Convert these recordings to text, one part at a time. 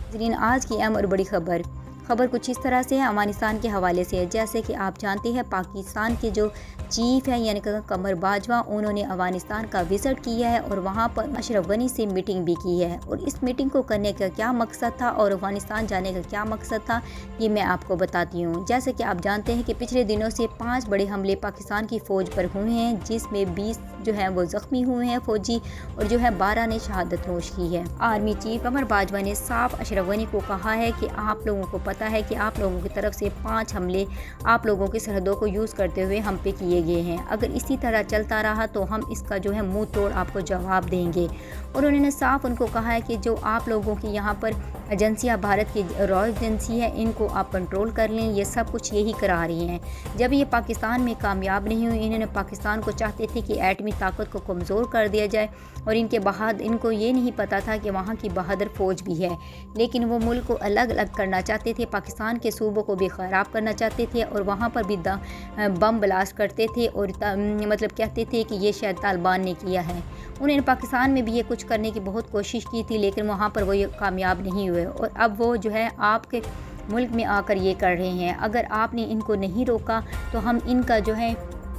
नाज़रीन, आज की अहम और बड़ी खबर कुछ इस तरह से है, अफगानिस्तान के हवाले से है। जैसे कि आप जानते हैं, पाकिस्तान के जो चीफ है यानी कि कमर बाजवा, उन्होंने अफगानिस्तान का विज़िट किया है और वहाँ पर अशरफ गनी से मीटिंग भी की है। और इस मीटिंग को करने का क्या मकसद था और अफगानिस्तान जाने का क्या मकसद था, ये मैं आपको बताती हूँ। जैसे कि आप जानते हैं कि पिछले दिनों से 5 बड़े हमले पाकिस्तान की फ़ौज पर हुए हैं, जिसमें 20 जो है वो ज़ख्मी हुए हैं फ़ौजी, और जो है 12 ने शहादत नोश की है। आर्मी चीफ कमर बाजवा ने साफ अशरफ गनी को कहा है कि आप लोगों को पता है कि आप लोगों की तरफ से 5 हमले आप लोगों की सरहदों को यूज़ करते हुए हम पे किए गए हैं। अगर इसी तरह चलता रहा तो हम इसका जो है मुंह तोड़ आपको जवाब देंगे। और उन्होंने साफ उनको कहा है कि जो आप लोगों की यहाँ पर एजेंसियाँ, भारत की रॉ एजेंसी है, इनको आप कंट्रोल कर लें, ये सब कुछ यही करा रही हैं। जब ये पाकिस्तान में कामयाब नहीं हुई, इन्होंने पाकिस्तान को चाहते थे कि एटमी ताकत को कमज़ोर कर दिया जाए, और इनको ये नहीं पता था कि वहाँ की बहादुर फ़ौज भी है। लेकिन वो मुल्क को अलग अलग करना चाहते थे, पाकिस्तान के सूबों को भी ख़राब करना चाहते थे, और वहाँ पर भी बम ब्लास्ट करते थे और मतलब कहते थे कि ये शायद तालिबान ने किया है। उन्होंने पाकिस्तान में भी ये कुछ करने की बहुत कोशिश की थी, लेकिन वहाँ पर वो ये कामयाब नहीं हुए, और अब वो जो है आपके मुल्क में आकर ये कर रहे हैं। अगर आपने इनको नहीं रोका तो हम इनका जो है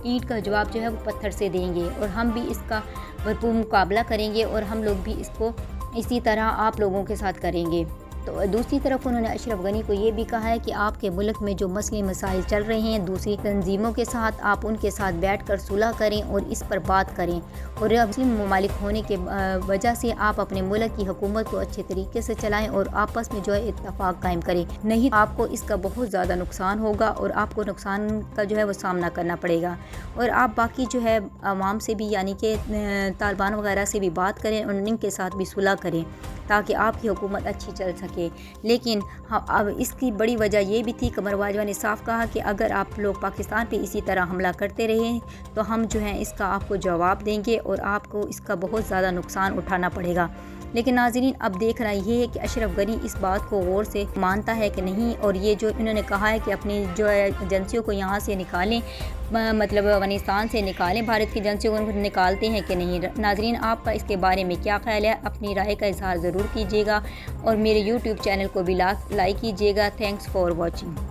ईंट का जवाब जो है वो पत्थर से देंगे, और हम भी इसका भरपूर मुकाबला करेंगे, और हम लोग भी इसको इसी तरह आप लोगों के साथ करेंगे। तो दूसरी तरफ उन्होंने अशरफ गनी को ये भी कहा है कि आपके मुल्क में जो मसले मसाइल चल रहे हैं दूसरी तंजीमों के साथ, आप उनके साथ बैठकर सुलह करें और इस पर बात करें, और मुस्लिम ममालिक होने के वजह से आप अपने मुल्क की हुकूमत को अच्छे तरीके से चलाएं और आपस में जो है इत्तफाक कायम करें, नहीं आपको इसका बहुत ज़्यादा नुकसान होगा और आपको नुकसान का जो है वो सामना करना पड़ेगा। और आप बाकी जो है आवाम से भी यानी कि तालिबान वगैरह से भी बात करें और उनके साथ भी सुलह करें, ताकि आपकी हुकूमत अच्छी चल सके। लेकिन अब इसकी बड़ी वजह ये भी थी, कमर बाजवा ने साफ कहा कि अगर आप लोग पाकिस्तान पे इसी तरह हमला करते रहे तो हम जो है इसका आपको जवाब देंगे और आपको इसका बहुत ज़्यादा नुकसान उठाना पड़ेगा। लेकिन नाज़रीन, अब देखना ये है कि अशरफ गनी इस बात को गौर से मानता है कि नहीं, और ये जो इन्होंने कहा है कि अपनी जो है एजेंसियों को यहाँ से निकालें, मतलब अफगानिस्तान से निकालें, भारत की एजेंसियों को निकालते हैं कि नहीं। नाज़रीन, आपका इसके बारे में क्या ख्याल है? अपनी राय का इज़हार ज़रूर कीजिएगा और मेरे YouTube चैनल को भी लाइक कीजिएगा। Thanks for watching.